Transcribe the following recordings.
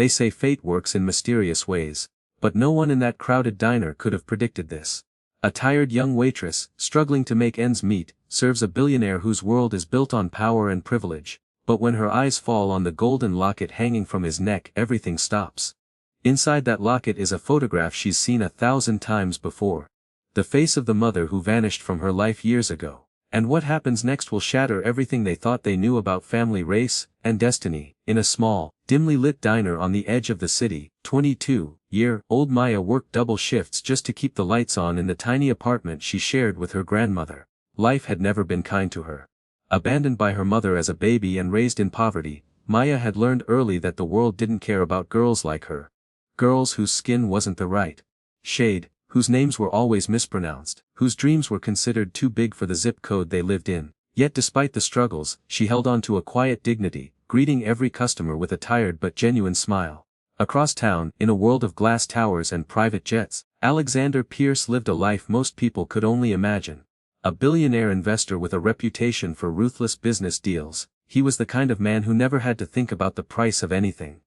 They say fate works in mysterious ways. But no one in that crowded diner could have predicted this. A tired young waitress, struggling to make ends meet, serves a billionaire whose world is built on power and privilege. But when her eyes fall on the golden locket hanging from his neck, everything stops. Inside that locket is a photograph she's seen 1,000 times before. The face of the mother who vanished from her life years ago. And what happens next will shatter everything they thought they knew about family, race, and destiny. In a small, dimly lit diner on the edge of the city, 22-year-old Maya worked double shifts just to keep the lights on in the tiny apartment she shared with her grandmother. Life had never been kind to her. Abandoned by her mother as a baby and raised in poverty, Maya had learned early that the world didn't care about girls like her. Girls whose skin wasn't the right shade, whose names were always mispronounced, whose dreams were considered too big for the zip code they lived in. Yet despite the struggles, she held on to a quiet dignity, greeting every customer with a tired but genuine smile. Across town, in a world of glass towers and private jets, Alexander Pierce lived a life most people could only imagine. A billionaire investor with a reputation for ruthless business deals, he was the kind of man who never had to think about the price of anything.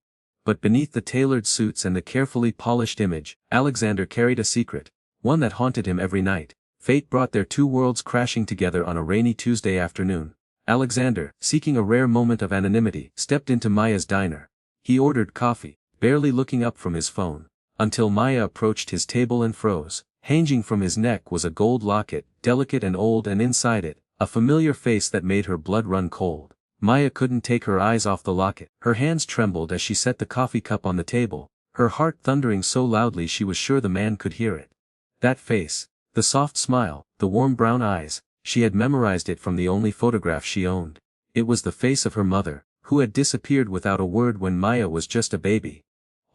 But beneath the tailored suits and the carefully polished image, Alexander carried a secret, one that haunted him every night. Fate brought their two worlds crashing together on a rainy Tuesday afternoon. Alexander, seeking a rare moment of anonymity, stepped into Maya's diner. He ordered coffee, barely looking up from his phone, until Maya approached his table and froze. Hanging from his neck was a gold locket, delicate and old, and inside it, a familiar face that made her blood run cold. Maya couldn't take her eyes off the locket. Her hands trembled as she set the coffee cup on the table, her heart thundering so loudly she was sure the man could hear it. That face, the soft smile, the warm brown eyes, she had memorized it from the only photograph she owned. It was the face of her mother, who had disappeared without a word when Maya was just a baby.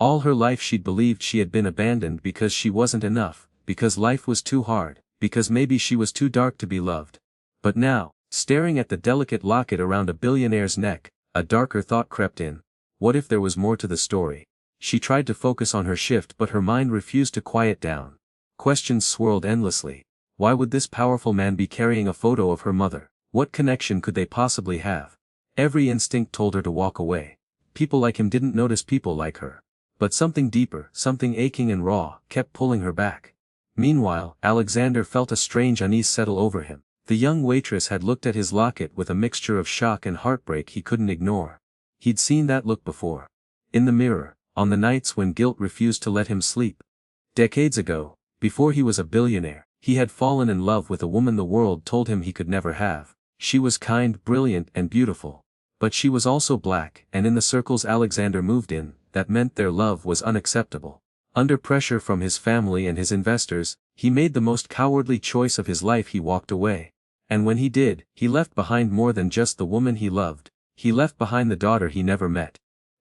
All her life she'd believed she had been abandoned because she wasn't enough, because life was too hard, because maybe she was too dark to be loved. But now, staring at the delicate locket around a billionaire's neck, a darker thought crept in. What if there was more to the story? She tried to focus on her shift, but her mind refused to quiet down. Questions swirled endlessly. Why would this powerful man be carrying a photo of her mother? What connection could they possibly have? Every instinct told her to walk away. People like him didn't notice people like her. But something deeper, something aching and raw, kept pulling her back. Meanwhile, Alexander felt a strange unease settle over him. The young waitress had looked at his locket with a mixture of shock and heartbreak he couldn't ignore. He'd seen that look before. In the mirror, on the nights when guilt refused to let him sleep. Decades ago, before he was a billionaire, he had fallen in love with a woman the world told him he could never have. She was kind, brilliant, and beautiful. But she was also black, and in the circles Alexander moved in, that meant their love was unacceptable. Under pressure from his family and his investors, he made the most cowardly choice of his life. He walked away. And when he did, he left behind more than just the woman he loved. He left behind the daughter he never met.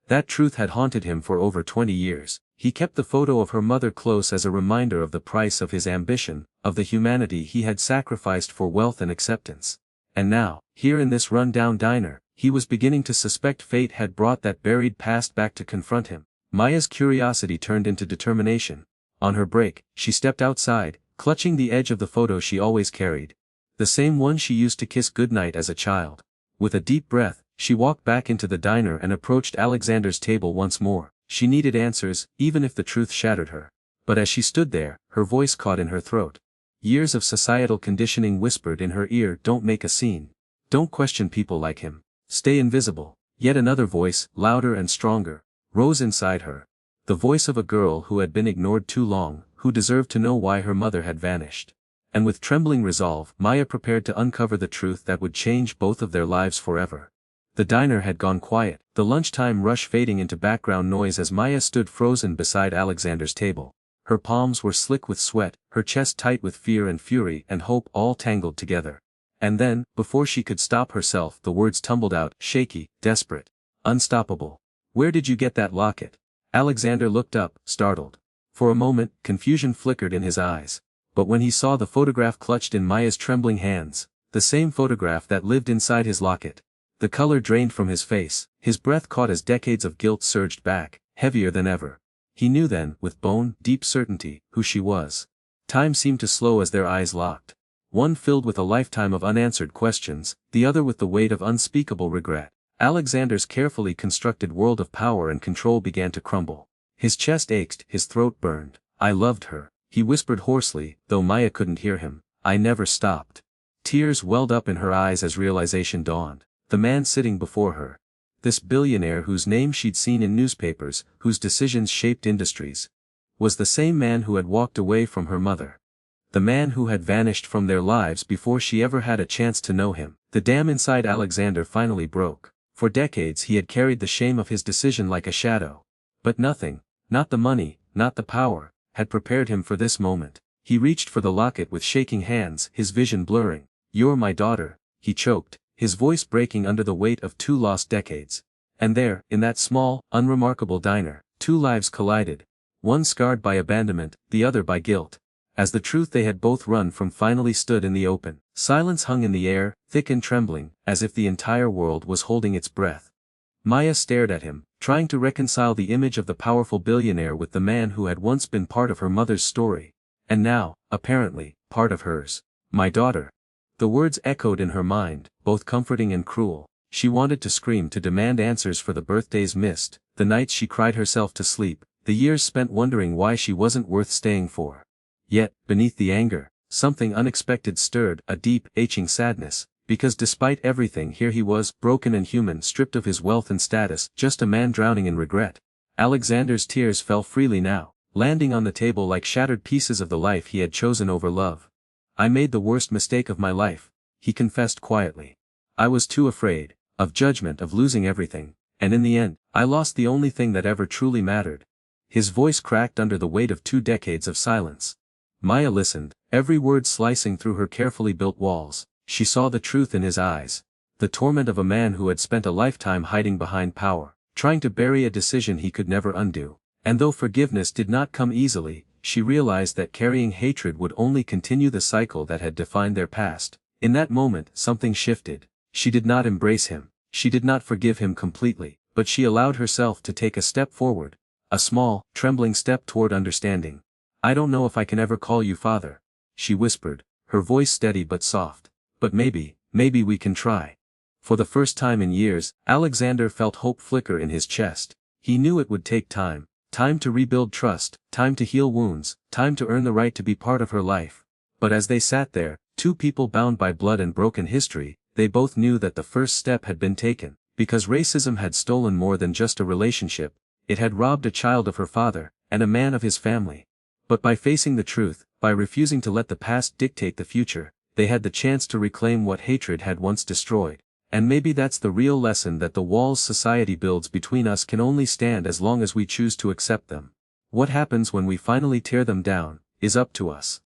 That truth had haunted him for over 20 years. He kept the photo of her mother close as a reminder of the price of his ambition, of the humanity he had sacrificed for wealth and acceptance. And now, here in this run-down diner, he was beginning to suspect fate had brought that buried past back to confront him. Maya's curiosity turned into determination. On her break, she stepped outside, clutching the edge of the photo she always carried. The same one she used to kiss goodnight as a child. With a deep breath, she walked back into the diner and approached Alexander's table once more. She needed answers, even if the truth shattered her. But as she stood there, her voice caught in her throat. Years of societal conditioning whispered in her ear, "Don't make a scene. Don't question people like him. Stay invisible." Yet another voice, louder and stronger, rose inside her. The voice of a girl who had been ignored too long, who deserved to know why her mother had vanished. And with trembling resolve, Maya prepared to uncover the truth that would change both of their lives forever. The diner had gone quiet, the lunchtime rush fading into background noise as Maya stood frozen beside Alexander's table. Her palms were slick with sweat, her chest tight with fear and fury and hope all tangled together. And then, before she could stop herself, the words tumbled out, shaky, desperate, unstoppable. "Where did you get that locket?" Alexander looked up, startled. For a moment, confusion flickered in his eyes. But when he saw the photograph clutched in Maya's trembling hands, the same photograph that lived inside his locket, the color drained from his face, his breath caught as decades of guilt surged back, heavier than ever. He knew then, with bone-deep certainty, who she was. Time seemed to slow as their eyes locked. One filled with a lifetime of unanswered questions, the other with the weight of unspeakable regret. Alexander's carefully constructed world of power and control began to crumble. His chest ached, his throat burned. I loved her, he whispered hoarsely, though Maya couldn't hear him. I never stopped. Tears welled up in her eyes as realization dawned. The man sitting before her. This billionaire whose name she'd seen in newspapers, whose decisions shaped industries, was the same man who had walked away from her mother. The man who had vanished from their lives before she ever had a chance to know him. The dam inside Alexander finally broke. For decades he had carried the shame of his decision like a shadow. But nothing, not the money, not the power, had prepared him for this moment. He reached for the locket with shaking hands, his vision blurring. "You're my daughter," he choked, his voice breaking under the weight of 2 lost decades. And there, in that small, unremarkable diner, 2 lives collided. One scarred by abandonment, the other by guilt. As the truth they had both run from finally stood in the open, silence hung in the air, thick and trembling, as if the entire world was holding its breath. Maya stared at him, trying to reconcile the image of the powerful billionaire with the man who had once been part of her mother's story. And now, apparently, part of hers. "My daughter." The words echoed in her mind, both comforting and cruel. She wanted to scream, to demand answers for the birthdays missed, the nights she cried herself to sleep, the years spent wondering why she wasn't worth staying for. Yet, beneath the anger, something unexpected stirred, a deep, aching sadness, because despite everything here he was, broken and human, stripped of his wealth and status, just a man drowning in regret. Alexander's tears fell freely now, landing on the table like shattered pieces of the life he had chosen over love. "I made the worst mistake of my life," he confessed quietly. "I was too afraid, of judgment, of losing everything, and in the end, I lost the only thing that ever truly mattered." His voice cracked under the weight of 2 decades of silence. Maya listened, every word slicing through her carefully built walls. She saw the truth in his eyes. The torment of a man who had spent a lifetime hiding behind power, trying to bury a decision he could never undo. And though forgiveness did not come easily, she realized that carrying hatred would only continue the cycle that had defined their past. In that moment, something shifted. She did not embrace him. She did not forgive him completely, but she allowed herself to take a step forward. A small, trembling step toward understanding. "I don't know if I can ever call you father," she whispered, her voice steady but soft. "But maybe we can try." For the first time in years, Alexander felt hope flicker in his chest. He knew it would take time. Time to rebuild trust, time to heal wounds, time to earn the right to be part of her life. But as they sat there, 2 people bound by blood and broken history, they both knew that the first step had been taken, because racism had stolen more than just a relationship. It had robbed a child of her father, and a man of his family. But by facing the truth, by refusing to let the past dictate the future, they had the chance to reclaim what hatred had once destroyed. And maybe that's the real lesson, that the walls society builds between us can only stand as long as we choose to accept them. What happens when we finally tear them down, is up to us.